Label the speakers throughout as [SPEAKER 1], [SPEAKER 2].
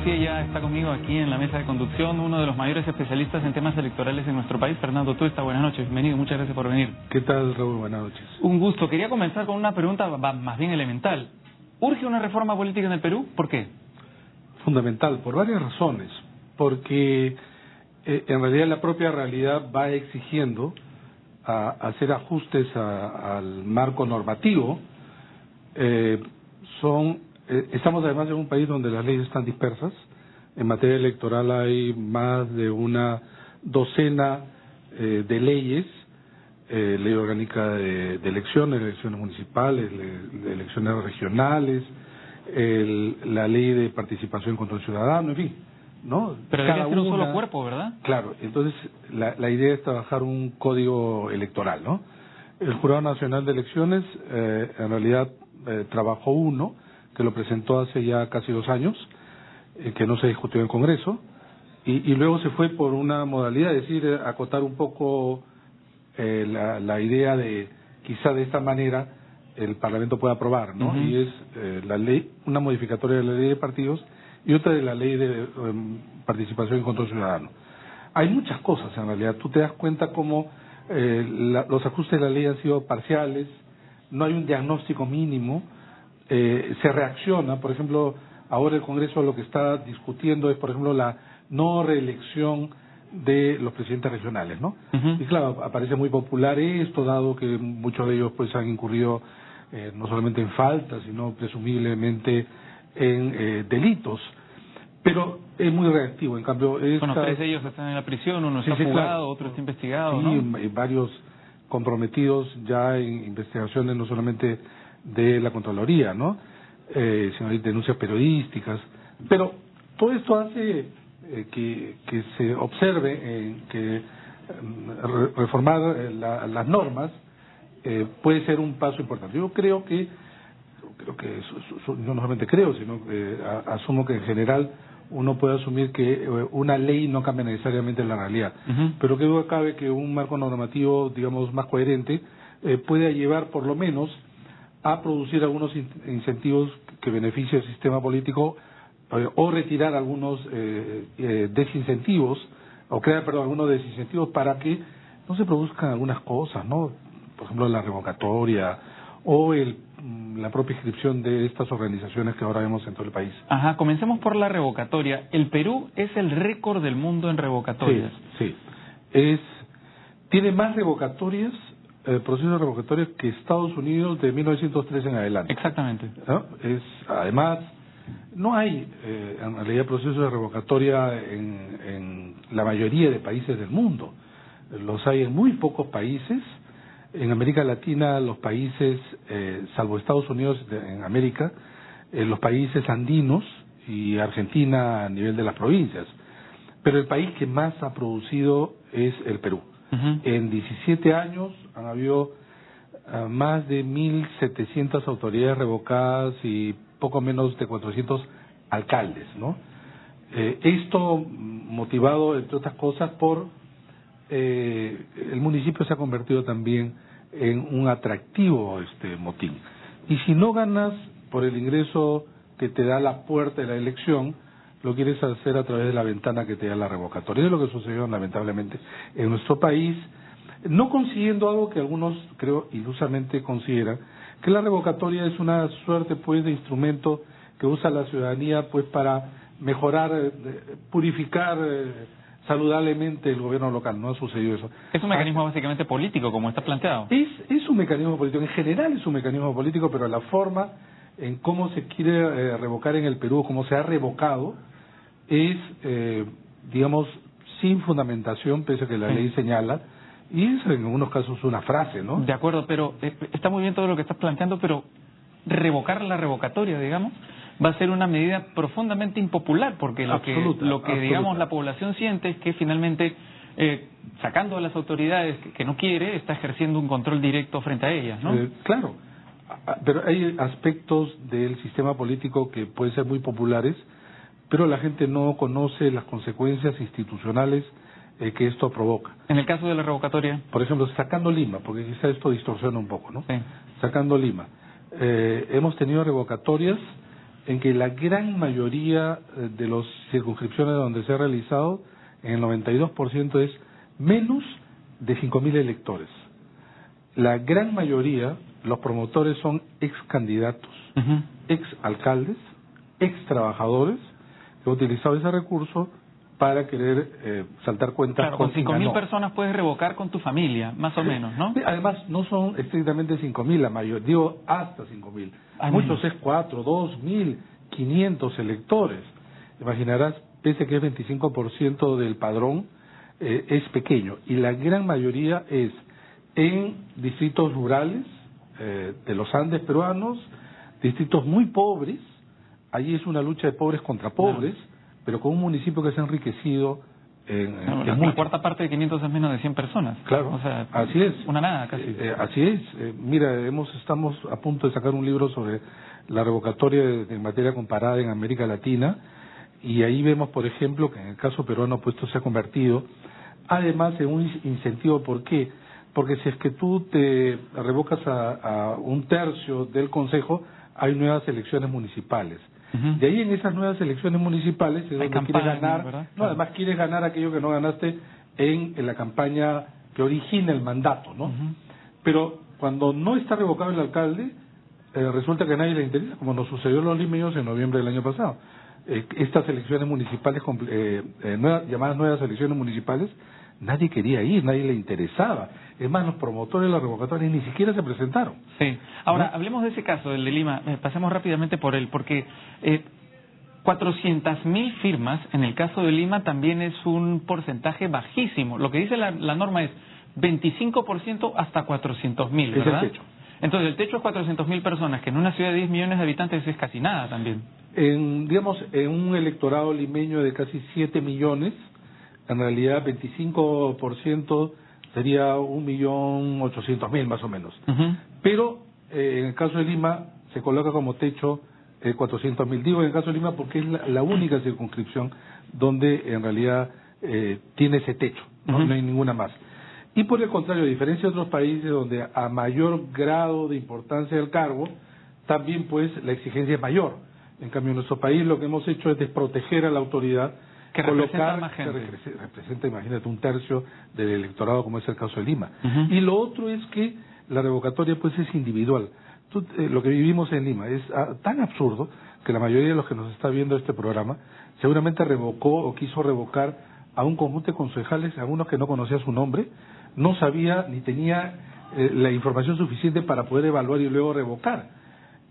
[SPEAKER 1] García ya está conmigo aquí en la mesa de conducción, uno de los mayores especialistas en temas electorales en nuestro país. Fernando Tuesta, buenas noches, bienvenido, muchas gracias por venir.
[SPEAKER 2] ¿Qué tal, Raúl? Buenas noches.
[SPEAKER 1] Un gusto. Quería comenzar con una pregunta más bien elemental. ¿Urge una reforma política en el Perú? ¿Por qué?
[SPEAKER 2] Fundamental, por varias razones. Porque en realidad la propia realidad va exigiendo hacer ajustes al marco normativo. Estamos además en un país donde las leyes están dispersas. En materia electoral hay más de una docena de leyes, ley orgánica de elecciones municipales, de elecciones regionales, la ley de participación contra el ciudadano, en fin, ¿no?
[SPEAKER 1] Pero debe ser un solo cuerpo, ¿verdad? Claro,
[SPEAKER 2] entonces la idea es trabajar un código electoral, ¿no? El Jurado Nacional de Elecciones en realidad trabajó uno que lo presentó hace ya casi 2 años, que no se discutió en el Congreso, y luego se fue por una modalidad, es decir, acotar un poco la idea de quizá de esta manera el Parlamento pueda aprobar, ¿no? Y es la ley, una modificatoria de la ley de partidos y otra de la ley de participación y control ciudadano. Hay muchas cosas en realidad. Tú te das cuenta cómo los ajustes de la ley han sido parciales, no hay un diagnóstico mínimo, se reacciona. Por ejemplo, ahora el Congreso lo que está discutiendo es, por ejemplo, la no reelección de los presidentes regionales, ¿no? Y claro, parece muy popular esto, dado que muchos de ellos pues han incurrido no solamente en faltas, sino presumiblemente en delitos. Pero es muy reactivo, en cambio...
[SPEAKER 1] Bueno, 3 de ellos están en la prisión, uno está fugado, claro. Otro está investigado,
[SPEAKER 2] sí, ¿no? Y varios comprometidos ya en investigaciones no solamente de la Contraloría, ¿no? Sino hay denuncias periodísticas. Pero todo esto hace que se observe que reformar las normas puede ser un paso importante. Yo creo que no solamente creo, sino asumo que en general uno puede asumir que una ley no cambia necesariamente la realidad, pero que duda cabe que un marco normativo, digamos, más coherente pueda llevar por lo menos a producir algunos incentivos que beneficien al sistema político o retirar algunos desincentivos o crear, algunos desincentivos para que no se produzcan algunas cosas, ¿no? Por ejemplo, la revocatoria o la propia inscripción de estas organizaciones que ahora vemos en todo el país.
[SPEAKER 1] Ajá, comencemos por la revocatoria. El Perú es el récord del mundo en revocatorias.
[SPEAKER 2] Sí. Tiene más revocatorias, procesos revocatorios que Estados Unidos de 1903 en adelante.
[SPEAKER 1] Exactamente.
[SPEAKER 2] ¿No? Además, no hay en realidad procesos de revocatoria en la mayoría de países del mundo. Los hay en muy pocos países. En América Latina, los países, salvo Estados Unidos en América, los países andinos y Argentina a nivel de las provincias. Pero el país que más ha producido es el Perú. En 17 años han habido más de 1.700 autoridades revocadas y poco menos de 400 alcaldes, ¿no? Esto motivado, entre otras cosas, por el municipio se ha convertido también en un atractivo motín. Y si no ganas por el ingreso que te da la puerta de la elección, lo quieres hacer a través de la ventana que te da la revocatoria. Es lo que sucedió lamentablemente en nuestro país, no consiguiendo algo que algunos, creo, ilusamente consideran, que la revocatoria es una suerte pues de instrumento que usa la ciudadanía pues para mejorar, purificar saludablemente el gobierno local. No ha sucedido eso.
[SPEAKER 1] Es un mecanismo básicamente político, como está planteado.
[SPEAKER 2] Es un mecanismo político, en general es un mecanismo político, pero la forma en cómo se quiere revocar en el Perú, cómo se ha revocado, es, digamos, sin fundamentación, pese a que la ley señala, y es en algunos casos una frase, ¿no?
[SPEAKER 1] De acuerdo, pero está muy bien todo lo que estás planteando, pero revocar la revocatoria, digamos, va a ser una medida profundamente impopular, porque lo que digamos la población siente es que finalmente sacando a las autoridades que no quiere, está ejerciendo un control directo frente a ellas, ¿no?
[SPEAKER 2] Claro, pero hay aspectos del sistema político que pueden ser muy populares, pero la gente no conoce las consecuencias institucionales que esto provoca.
[SPEAKER 1] En el caso de la revocatoria,
[SPEAKER 2] por ejemplo, sacando Lima, porque quizá esto distorsiona un poco, ¿no?
[SPEAKER 1] Sí.
[SPEAKER 2] Sacando Lima, hemos tenido revocatorias en que la gran mayoría de las circunscripciones donde se ha realizado, en el 92% es menos de 5.000 electores. La gran mayoría, los promotores son ex candidatos, ex alcaldes, ex trabajadores que han utilizado ese recurso para querer saltar cuentas.
[SPEAKER 1] Claro, con 5.000 personas puedes revocar con tu familia, más o menos, ¿no?
[SPEAKER 2] Además, no son estrictamente 5.000, la mayoría, digo hasta 5.000. Muchos es 4, 2.500 electores. Imaginarás, pese que es 25% del padrón, es pequeño. Y la gran mayoría es en distritos rurales de los Andes peruanos, distritos muy pobres. Allí es una lucha de pobres contra pobres, pero con un municipio que se ha enriquecido
[SPEAKER 1] la cuarta parte de 500 es menos de 100 personas.
[SPEAKER 2] Claro,
[SPEAKER 1] o sea,
[SPEAKER 2] así es.
[SPEAKER 1] Una nada casi.
[SPEAKER 2] Así es. Mira, estamos a punto de sacar un libro sobre la revocatoria en materia comparada en América Latina, y ahí vemos, por ejemplo, que en el caso peruano pues esto se ha convertido, además, en un incentivo. ¿Por qué? Porque si es que tú te revocas a un tercio del Consejo, hay nuevas elecciones municipales. De ahí, en esas nuevas elecciones municipales, es donde quieres ganar,
[SPEAKER 1] ¿verdad?
[SPEAKER 2] además quieres ganar aquello que no ganaste en la campaña que origina el mandato, ¿no? Pero cuando no está revocado el alcalde, resulta que a nadie le interesa, como nos sucedió en los limeños en noviembre del año pasado. Estas elecciones municipales, llamadas nuevas elecciones municipales, nadie quería ir, nadie le interesaba. Es más, los promotores de la revocatoria ni siquiera se presentaron.
[SPEAKER 1] Sí. Ahora, hablemos de ese caso, el de Lima. Pasemos rápidamente por él, porque 400.000 firmas en el caso de Lima también es un porcentaje bajísimo. Lo que dice la norma es 25% hasta 400.000, ¿verdad?
[SPEAKER 2] Es el techo.
[SPEAKER 1] Entonces, el techo es 400.000 personas, que en una ciudad de 10 millones de habitantes es casi nada también.
[SPEAKER 2] En un electorado limeño de casi 7 millones, en realidad 25% sería 1.800.000 más o menos. Pero en el caso de Lima se coloca como techo 400.000. Digo en el caso de Lima porque es la única circunscripción donde en realidad tiene ese techo, no hay ninguna más. Y por el contrario, a diferencia de otros países donde a mayor grado de importancia del cargo, también pues la exigencia es mayor. En cambio, en nuestro país lo que hemos hecho es desproteger a la autoridad,
[SPEAKER 1] que representa más gente.
[SPEAKER 2] Que representa, imagínate, un tercio del electorado, como es el caso de Lima. Y lo otro es que la revocatoria pues es individual. Lo que vivimos en Lima es tan absurdo que la mayoría de los que nos está viendo este programa seguramente revocó o quiso revocar a un conjunto de concejales, algunos que no conocía su nombre, no sabía ni tenía la información suficiente para poder evaluar y luego revocar.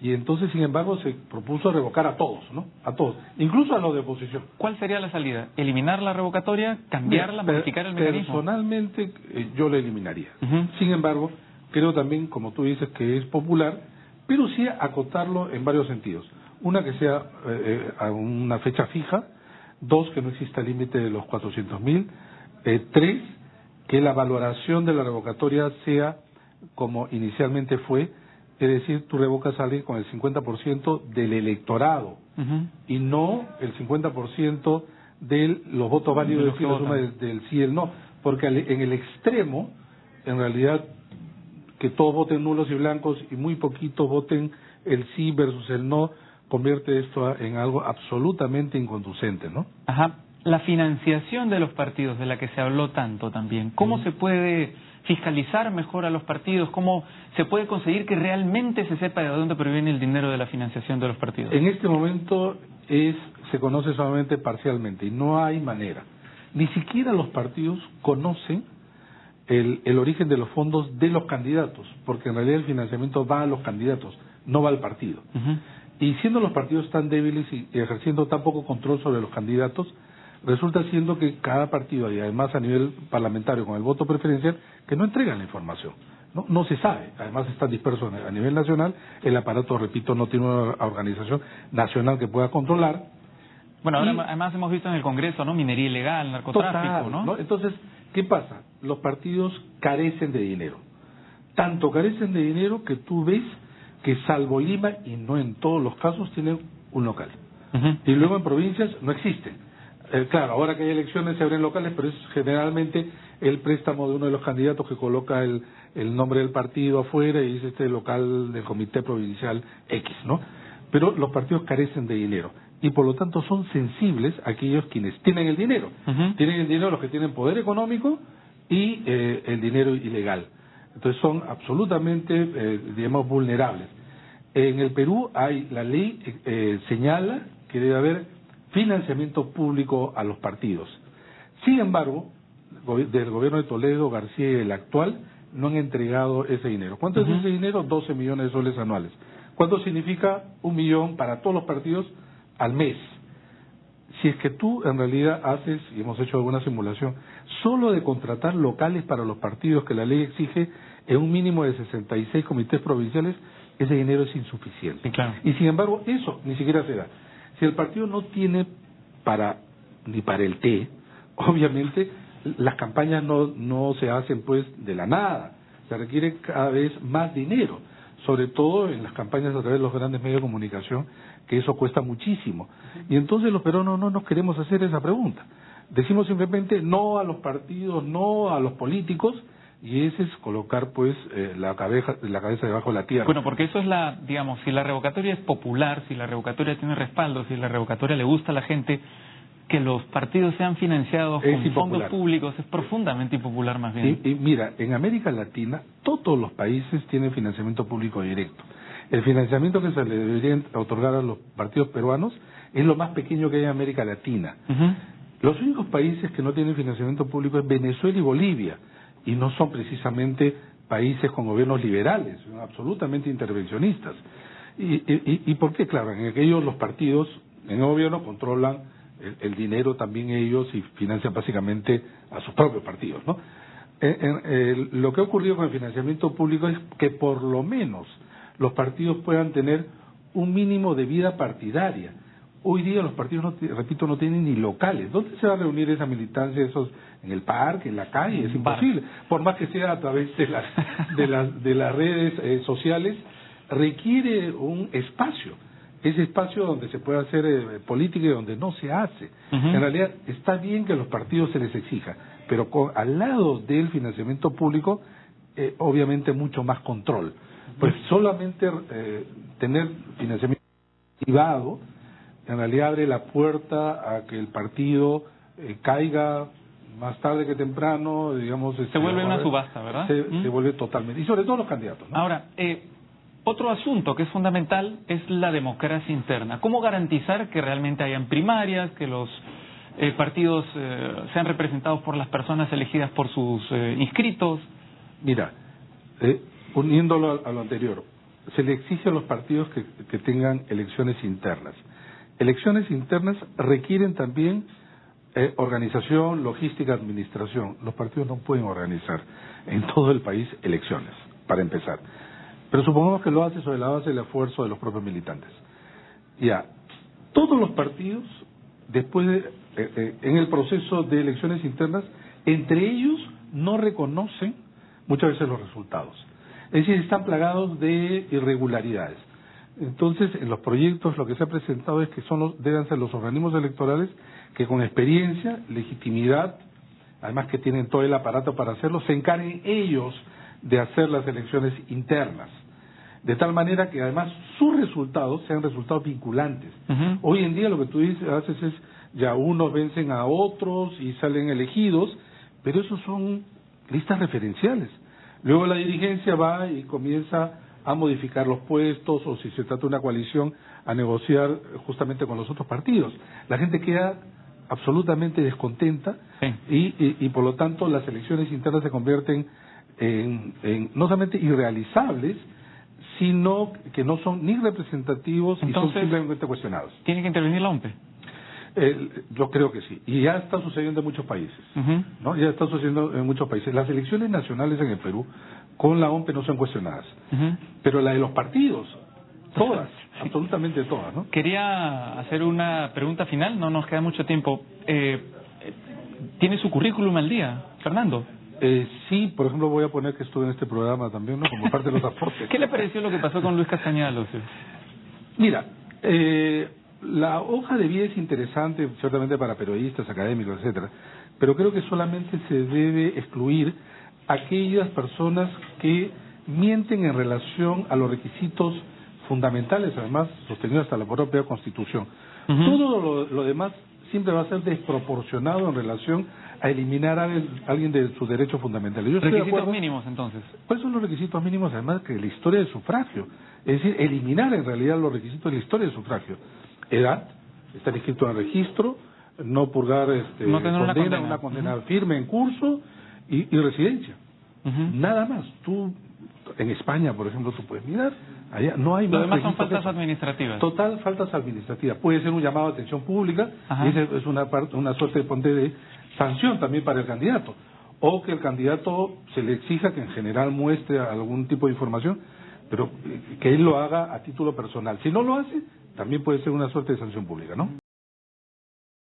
[SPEAKER 2] Y entonces, sin embargo, se propuso revocar a todos, ¿no? A todos, incluso a los de oposición.
[SPEAKER 1] ¿Cuál sería la salida? ¿Eliminar la revocatoria, cambiarla, modificar el mecanismo?
[SPEAKER 2] Personalmente, yo la eliminaría. Sin embargo, creo también, como tú dices, que es popular, pero sí acotarlo en varios sentidos. Una, que sea a una fecha fija. 2, que no exista límite de los 400.000. 3, que la valoración de la revocatoria sea como inicialmente fue, es decir, tú revocas a alguien con el 50% del electorado y no el 50% de los votos válidos, es decir, la suma del sí y el no, porque en el extremo, en realidad, que todos voten nulos y blancos y muy poquitos voten el sí versus el no, convierte esto en algo absolutamente inconducente, ¿no?
[SPEAKER 1] La financiación de los partidos, de la que se habló tanto también. ¿Cómo se puede fiscalizar mejor a los partidos? ¿Cómo se puede conseguir que realmente se sepa de dónde proviene el dinero de la financiación de los partidos?
[SPEAKER 2] En este momento se conoce solamente parcialmente y no hay manera. Ni siquiera los partidos conocen el origen de los fondos de los candidatos, porque en realidad el financiamiento va a los candidatos, no va al partido. Y siendo los partidos tan débiles y ejerciendo tan poco control sobre los candidatos, resulta siendo que cada partido, y además a nivel parlamentario con el voto preferencial, que no entregan la información. No se sabe, además están dispersos a nivel nacional, el aparato, repito, no tiene una organización nacional que pueda controlar.
[SPEAKER 1] Bueno, ahora además hemos visto en el Congreso, ¿no? Minería ilegal, narcotráfico,
[SPEAKER 2] ¿no? Entonces, ¿qué pasa? Los partidos carecen de dinero. Tanto carecen de dinero que tú ves que salvo Lima, y no en todos los casos, tienen un local. Y luego en provincias no existen. Claro, ahora que hay elecciones se abren locales, pero es generalmente el préstamo de uno de los candidatos que coloca el nombre del partido afuera y dice este local del comité provincial X, ¿no? pero los partidos carecen de dinero y por lo tanto son sensibles a aquellos quienes tienen el dinero. Tienen el dinero los que tienen poder económico y el dinero ilegal. Entonces son absolutamente, digamos, vulnerables. En el Perú la ley señala que debe haber financiamiento público a los partidos. Sin embargo, del gobierno de Toledo, García y el actual no han entregado ese dinero. ¿Cuánto es ese dinero? 12 millones de soles anuales. ¿Cuánto significa 1 millón para todos los partidos al mes? Si es que tú en realidad haces, y hemos hecho alguna simulación, solo de contratar locales para los partidos que la ley exige en un mínimo de 66 comités provinciales, ese dinero es insuficiente.
[SPEAKER 1] Sí, claro.
[SPEAKER 2] Y sin embargo, eso ni siquiera se da. Si el partido no tiene ni para el té, obviamente las campañas no se hacen pues de la nada. Se requiere cada vez más dinero, sobre todo en las campañas a través de los grandes medios de comunicación, que eso cuesta muchísimo. Y entonces los peruanos no nos queremos hacer esa pregunta. Decimos simplemente no a los partidos, no a los políticos, y ese es colocar pues la cabeza debajo de la tierra.
[SPEAKER 1] Bueno, porque eso es digamos, si la revocatoria es popular, si la revocatoria tiene respaldo, si la revocatoria le gusta a la gente, que los partidos sean financiados con fondos públicos es profundamente impopular más bien.
[SPEAKER 2] Y mira, en América Latina todos los países tienen financiamiento público directo. El financiamiento que se le debería otorgar a los partidos peruanos es lo más pequeño que hay en América Latina. Los únicos países que no tienen financiamiento público es Venezuela y Bolivia, y no son precisamente países con gobiernos liberales, son absolutamente intervencionistas. ¿Y por qué? Claro, en aquellos los partidos en el gobierno controlan el dinero también ellos y financian básicamente a sus propios partidos, ¿no? Lo que ha ocurrido con el financiamiento público es que por lo menos los partidos puedan tener un mínimo de vida partidaria. Hoy día los partidos, no tienen ni locales. ¿Dónde se va a reunir esa militancia? En el parque, en la calle, es imposible. Por más que sea a través de las redes sociales, requiere un espacio. Ese espacio donde se puede hacer política y donde no se hace. En realidad está bien que a los partidos se les exija, pero al lado del financiamiento público, obviamente mucho más control. Pues solamente tener financiamiento privado en realidad abre la puerta a que el partido caiga más tarde que temprano, digamos...
[SPEAKER 1] Se vuelve una subasta, ¿verdad?
[SPEAKER 2] Se vuelve totalmente, y sobre todo los candidatos, ¿no?
[SPEAKER 1] Ahora, otro asunto que es fundamental es la democracia interna. ¿Cómo garantizar que realmente hayan primarias, que los partidos sean representados por las personas elegidas por sus inscritos?
[SPEAKER 2] Mira, uniéndolo a lo anterior, se le exige a los partidos que tengan elecciones internas. Elecciones internas requieren también organización, logística, administración. Los partidos no pueden organizar en todo el país elecciones, para empezar. Pero supongamos que lo hace sobre la base del esfuerzo de los propios militantes. Ya, todos los partidos, después en el proceso de elecciones internas, entre ellos no reconocen muchas veces los resultados. Es decir, están plagados de irregularidades. Entonces, en los proyectos lo que se ha presentado es que deben ser los organismos electorales que con experiencia, legitimidad, además que tienen todo el aparato para hacerlo, se encarguen ellos de hacer las elecciones internas, de tal manera que además sus resultados sean resultados vinculantes. Hoy en día lo que tú haces es, ya unos vencen a otros y salen elegidos, pero esos son listas referenciales. Luego la dirigencia va y comienza a modificar los puestos, o si se trata de una coalición, a negociar justamente con los otros partidos. La gente queda absolutamente descontenta, y por lo tanto las elecciones internas se convierten en no solamente irrealizables, sino que no son ni representativos. Entonces, y son simplemente cuestionados.
[SPEAKER 1] ¿Tiene que intervenir la OMPE?
[SPEAKER 2] Yo creo que sí, y ya está sucediendo en muchos países, ¿no? Ya está sucediendo en muchos países. Las elecciones nacionales en el Perú con la OMPE no son cuestionadas, pero la de los partidos, todas, absolutamente todas, ¿no?
[SPEAKER 1] Quería hacer una pregunta final, no nos queda mucho tiempo. ¿Tiene su currículum al día, Fernando?
[SPEAKER 2] Sí, por ejemplo, voy a poner que estuve en este programa también, ¿no? Como parte de los aportes.
[SPEAKER 1] ¿Qué le pareció lo que pasó con Luis Castañeda López?
[SPEAKER 2] Mira, la hoja de vida es interesante, ciertamente para periodistas, académicos, etcétera, pero creo que solamente se debe excluir aquellas personas que mienten en relación a los requisitos fundamentales, además sostenidos hasta la propia Constitución. Todo lo demás siempre va a ser desproporcionado en relación a eliminar a alguien de sus derechos fundamentales.
[SPEAKER 1] Requisitos mínimos, entonces.
[SPEAKER 2] ¿Cuáles son los requisitos mínimos, además, que la historia del sufragio? Es decir, eliminar en realidad los requisitos de la historia del sufragio. Edad, estar inscrito en el registro, no purgar
[SPEAKER 1] no tener
[SPEAKER 2] una condena firme en curso y residencia. Nada más. Tú, en España, por ejemplo, tú puedes mirar, allá no hay más.
[SPEAKER 1] Lo demás son faltas administrativas.
[SPEAKER 2] Total, faltas administrativas. Puede ser un llamado a atención pública, y esa es una suerte de sanción también para el candidato. O que el candidato se le exija que en general muestre algún tipo de información, pero que él lo haga a título personal. Si no lo hace, también puede ser una suerte de sanción pública, ¿no?